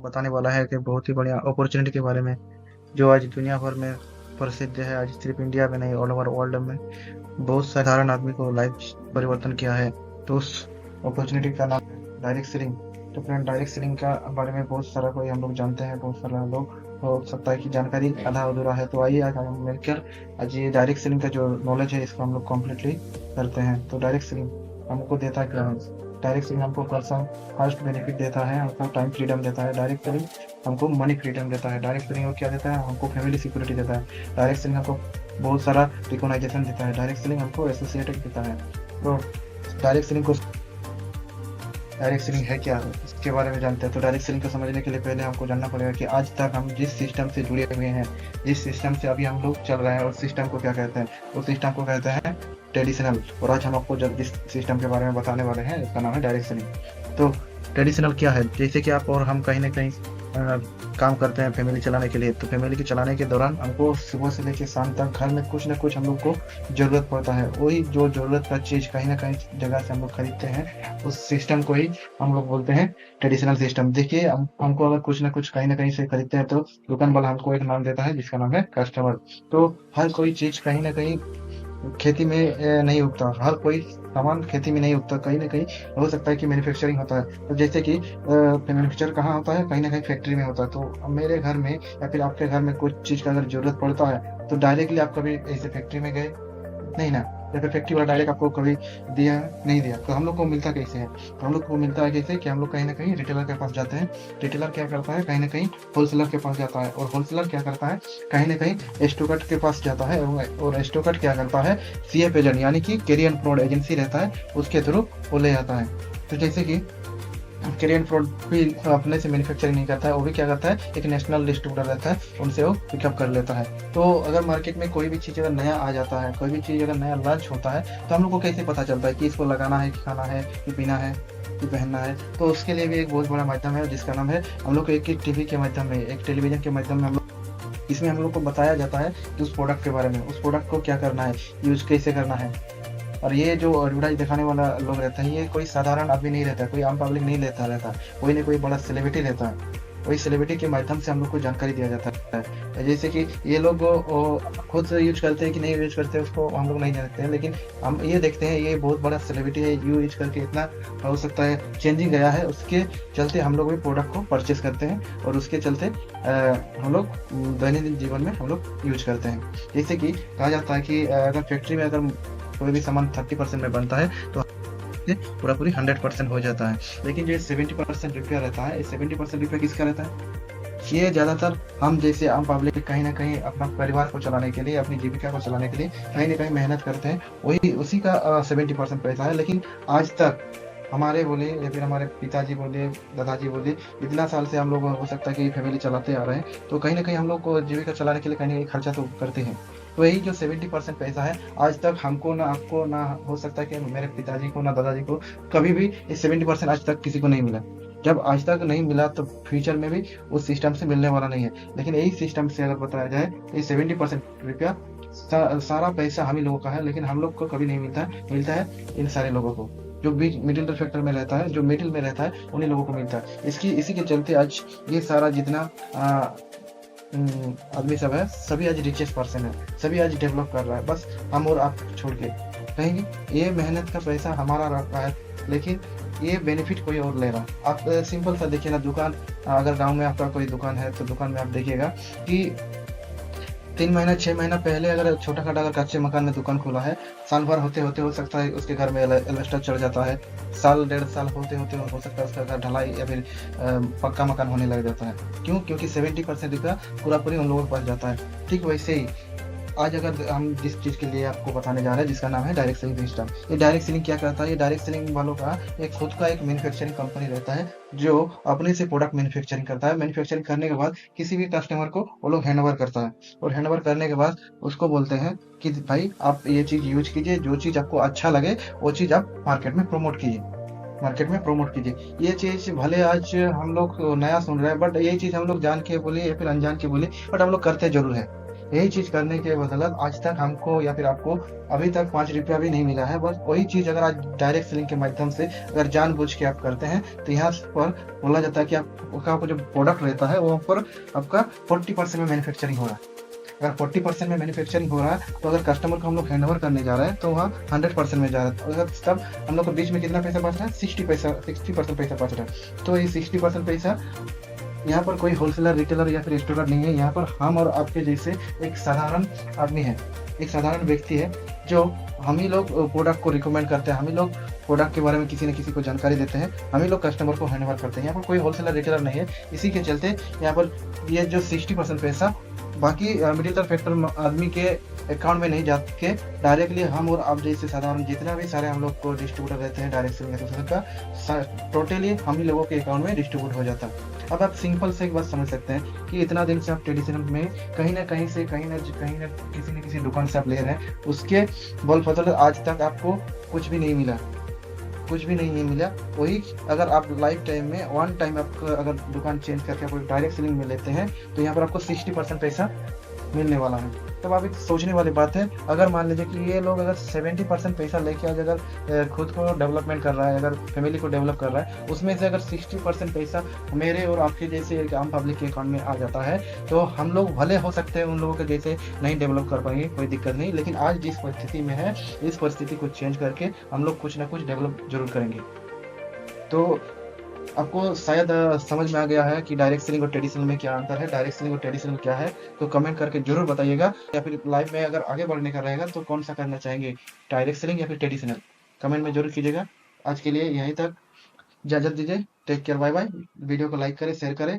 बताने वाला है कि बहुत ही बढ़िया अपॉर्चुनिटी के बारे में, जो आज दुनिया भर में प्रसिद्ध है। आज सिर्फ इंडिया में नहीं, ऑल ओवर वर्ल्ड में बहुत साधारण आदमी को लाइफ परिवर्तन किया है। तो उस अपॉर्चुनिटी का नाम है डायरेक्ट सेलिंग। तो फ्रेंड, डायरेक्ट सेलिंग का बारे में बहुत सारा कोई हम लोग जानते हैं, बहुत सारा लोग हो सकता है कि जानकारी आधा अधूरा है। तो आइए आज हम मिलकर आज ये डायरेक्ट सेलिंग का जो नॉलेज है इसको हम लोग कम्प्लीटली करते हैं। तो डायरेक्ट सेलिंग हमको देता क्या है? डायरेक्ट सेलिंग हमको पर्सन फर्स्ट बेनिफिट देता है, हमको टाइम फ्रीडम देता है। डायरेक्ट सेलिंग हमको मनी फ्रीडम देता है। डायरेक्ट सेलिंग क्या देता है? हमको फैमिली सिक्योरिटी देता है। डायरेक्ट सेलिंग हमको बहुत सारा रिकॉग्नाइजेशन देता है। डायरेक्ट सेलिंग हमको एसोसिएटेड देता है। तो डायरेक्ट सेलिंग है क्या, इसके बारे में जानते हैं। तो डायरेक्ट सेलिंग को समझने के लिए पहले हमको जानना पड़ेगा कि आज तक हम जिस सिस्टम से जुड़े हुए हैं, जिस सिस्टम से अभी हम लोग चल रहे हैं, उस सिस्टम को क्या कहते हैं? उस सिस्टम को कहते हैं ट्रेडिशनल। और आज हम आपको जब जिस सिस्टम के बारे में बताने वाले हैं इसका नाम है डायरेक्ट सेलिंग। तो ट्रेडिशनल क्या है? जैसे कि आप और हम कहीं ना कहीं काम करते हैं फैमिली चलाने के लिए। तो फैमिली के चलाने के दौरान हमको सुबह से लेकर शाम तक घर में कुछ ना कुछ हम लोग को जरूरत पड़ता है। वही जो जरूरत का चीज कहीं ना कहीं जगह से हम लोग खरीदते हैं, उस सिस्टम को ही हम लोग बोलते हैं ट्रेडिशनल सिस्टम। देखिए, हमको अगर कुछ ना कुछ कहीं ना कहीं से खरीदते हैं तो दुकान वाला हमको एक नाम देता है जिसका नाम है कस्टमर। तो हर कोई चीज कहीं ना कहीं खेती में नहीं उगता। हर कोई सामान खेती में नहीं उगता, कहीं ना कहीं हो सकता है कि मैन्युफैक्चरिंग होता है। तो जैसे कि मैन्युफैक्चर कहाँ होता है? कहीं ना कहीं फैक्ट्री में होता है। तो मेरे घर में या फिर आपके घर में कुछ चीज का अगर जरूरत पड़ता है तो डायरेक्टली आप कभी ऐसे फैक्ट्री में गए नहीं ना, या फिर फैक्ट्री वाला डायरेक्ट आपको कभी दिया नहीं दिया। तो हम लोग को मिलता कैसे है? तो हम लोग को मिलता है कैसे कि हम लोग कहीं ना कहीं रिटेलर के पास जाते हैं। रिटेलर क्या करता है? कहीं ना कहीं होलसेलर के पास जाता है। और होलसेलर क्या करता है? कहीं ना कहीं स्टोकट के पास जाता है। और स्टोकट क्या करता है? सीएफ एजेंट यानी कि कैरियर फ्रॉड एजेंसी रहता है, उसके थ्रू वो ले जाता है। तो जैसे कि कैरियर फ्रॉड भी अपने से मैन्युफैक्चरिंग नहीं करता है, वो भी क्या करता है? एक नेशनल डिस्ट्रीब्यूटर रहता है, उनसे वो पिकअप कर लेता है। तो अगर मार्केट में कोई भी चीज़ अगर नया आ जाता है, कोई भी चीज़ अगर नया लॉन्च होता है, तो हम लोग को कैसे पता चलता है कि इसको लगाना है, कि खाना है, कि पीना है, कि पहनना है? तो उसके लिए भी एक बहुत बड़ा माध्यम है जिसका नाम है, हम लोग को एक टीवी के माध्यम में, एक टेलीविजन के माध्यम में हम लोग, इसमें हम लोग को बताया जाता है कि उस प्रोडक्ट के बारे में, उस प्रोडक्ट को क्या करना है, यूज कैसे करना है। और ये जो एडवर्टाइज दिखाने वाला लोग रहता है, ये कोई साधारण आदमी नहीं रहता है, कोई आम पब्लिक नहीं रहता, कोई ना कोई बड़ा सेलिब्रिटी रहता है। वही सेलिब्रिटी के माध्यम से हम लोग को जानकारी दिया जाता है। जैसे कि ये लोग खुद से यूज करते हैं कि नहीं यूज करते हैं उसको हम लोग नहीं जानते हैं, लेकिन हम ये देखते हैं ये बहुत बड़ा सेलिब्रिटी है, यूज करके इतना हो सकता है चेंजिंग गया है, उसके चलते हम लोग भी प्रोडक्ट को परचेस करते हैं और उसके चलते हम लोग दैनिक जीवन में हम लोग यूज करते हैं। जैसे कि कहा जाता है कि अगर फैक्ट्री में अगर कोई भी सामान 30% में बनता है तो पूरा पूरी 100% हो जाता है। लेकिन जो 70% रुपया रहता है, 70% रुपया किसका रहता है? ये ज्यादातर हम जैसे आम पब्लिक कहीं ना कहीं अपना परिवार को चलाने के लिए, अपनी जीविका को चलाने के लिए कहीं ना कहीं मेहनत करते हैं, वही उसी का 70% पैसा है। लेकिन आज तक हमारे बोले या फिर हमारे पिताजी बोले, दादाजी बोले, इतना साल से हम लोग हो सकता है कि फैमिली चलाते आ रहे हैं, तो कहीं ना कहीं हम लोग को जीविका चलाने के लिए कहीं ना कहीं खर्चा तो करते हैं। तो यही जो 70% पैसा है, आज तक हमको ना, आपको ना, हो सकता है कि मेरे पिताजी को ना दादाजी को कभी भी इस 70% आज तक किसी को नहीं मिला। जब आज तक नहीं मिला तो फ्यूचर में भी उस सिस्टम से मिलने वाला नहीं है। लेकिन यही सिस्टम से अगर बताया जाए तो ये 70% रुपया सारा पैसा हम ही लोगों का है, लेकिन हम लोग को कभी नहीं मिलता है इन सारे लोगों को। जो बीच मिडिल सेक्टर में रहता है, जो मिडिल में रहता है, उन्हीं लोगों को मिलता है। इसी के चलते आज ये सारा जितना आदमी सब है, सभी आज रिचेस्ट पर्सन है, सभी आज डेवलप कर रहा है, बस हम और आप छोड़ के। कहेंगे ये मेहनत का पैसा हमारा रहता है, लेकिन ये बेनिफिट कोई और ले रहा है। आप सिंपल सा देखिए ना, दुकान, अगर गांव में आपका कोई दुकान है तो दुकान में आप देखिएगा कि 3 महीना 6 महीना पहले अगर छोटा खाटा अगर कच्चे मकान में दुकान खोला है, साल भर होते होते हो सकता है उसके घर में एल्वेस्टर चढ़ जाता है। साल 1.5 साल होते होते हो सकता है उसका घर ढलाई या फिर पक्का मकान होने लग जाता है। क्यों? क्योंकि 70% रुपया पूरा पूरी उन लोगों के पास जाता है। ठीक वैसे ही आज अगर हम जिस चीज के लिए आपको बताने जा रहे हैं जिसका नाम है डायरेक्ट सेलिंग सिस्टम। ये डायरेक्ट सेलिंग क्या करता है? ये डायरेक्ट सेलिंग वालों का एक खुद का एक मैन्युफैक्चरिंग कंपनी रहता है, जो अपने से प्रोडक्ट मैन्युफैक्चरिंग करता है। मैन्युफैक्चरिंग करने के बाद किसी भी कस्टमर को वो लोग हैंड ओवर करता है, और हैंड ओवर करने के बाद उसको बोलते हैं कि भाई आप ये चीज यूज कीजिए, जो चीज आपको अच्छा लगे वो चीज आप मार्केट में प्रमोट कीजिए। ये चीज भले आज हम लोग नया सुन रहे हैं, बट ये चीज हम लोग जान के बोले या फिर अनजान के बोले, बट हम लोग करते जरूर है। यही चीज करने के बदौलत आज तक हमको या फिर आपको अभी तक 5 रुपया भी नहीं मिला है। बस वही चीज अगर आज डायरेक्ट सेलिंग के माध्यम से अगर जानबूझ के आप करते हैं तो यहाँ पर बोला जाता है कि आपका जो प्रोडक्ट रहता है वो पर आपका 40% में मैन्युफैक्चरिंग हो रहा है। अगर 40% में मैन्युफैक्चरिंग हो रहा है तो अगर कस्टमर को हम लोग हैंड ओवर करने जा रहे हैं तो वहाँ 100% में जा रहा है। अगर तब हम लोग को बीच में कितना पैसा बच रहा है, 60% पैसा बच रहा है। तो ये 60% पैसा यहाँ पर कोई होलसेलर, रिटेलर या फिर स्टोर नहीं है। यहाँ पर हम और आपके जैसे एक साधारण आदमी है, एक साधारण व्यक्ति है, जो हम ही लोग प्रोडक्ट को रिकमेंड करते हैं, हम ही लोग प्रोडक्ट के बारे में किसी न किसी को जानकारी देते हैं, हम ही लोग कस्टमर को हैंड ओवर करते हैं। यहाँ पर कोई होलसेलर, रिटेलर नहीं है। इसी के चलते यहाँ पर ये जो 60% पैसा बाकी मिडिल फैक्टर आदमी के अकाउंट में नहीं जाके डायरेक्टली हम और आप जैसे साधारण जितना भी सारे हम लोग को डिस्ट्रीब्यूटर रहते हैं डायरेक्ट सेलिंग एसोसिएशन का, टोटली हम ही लोगों के अकाउंट में डिस्ट्रीब्यूट हो जाता है। अब आप सिंपल से एक बात समझ सकते हैं कि इतना दिन से आप ट्रेडिशनल में कहीं ना कहीं से कहीं ना किसी न किसी दुकान से आप ले रहे हैं, उसके बल बदौलत आज तक आपको कुछ भी नहीं मिला, कुछ भी नहीं मिला। वही अगर आप लाइफ टाइम में वन टाइम आप अगर दुकान चेंज करके आप डायरेक्ट सेलिंग में लेते हैं तो यहाँ पर आपको 60% पैसा मिलने वाला है। तब आप एक सोचने वाली बात है, अगर मान लीजिए कि ये लोग अगर 70% पैसा लेके आज अगर खुद को डेवलपमेंट कर रहा है, अगर फैमिली को डेवलप कर रहा है, उसमें से अगर 60% पैसा मेरे और आपके जैसे एक आम पब्लिक के अकाउंट में आ जाता है तो हम लोग भले हो सकते हैं उन लोगों के जैसे नहीं डेवलप कर पाएंगे, कोई दिक्कत नहीं, लेकिन आज जिस परिस्थिति में है इस परिस्थिति को चेंज करके हम लोग कुछ ना कुछ डेवलप जरूर करेंगे। तो आपको शायद समझ में आ गया है कि डायरेक्ट सेलिंग और ट्रेडिशनल में क्या अंतर है, डायरेक्ट सेलिंग और ट्रेडिशनल क्या है। तो कमेंट करके जरूर बताइएगा, या फिर लाइफ में अगर आगे बढ़ने का रहेगा तो कौन सा करना चाहेंगे, डायरेक्ट सेलिंग या फिर ट्रेडिशनल, कमेंट में जरूर कीजिएगा। आज के लिए यहीं तक इजाजत दीजिए। Take care, bye bye. Video को लाइक करें, शेयर करें।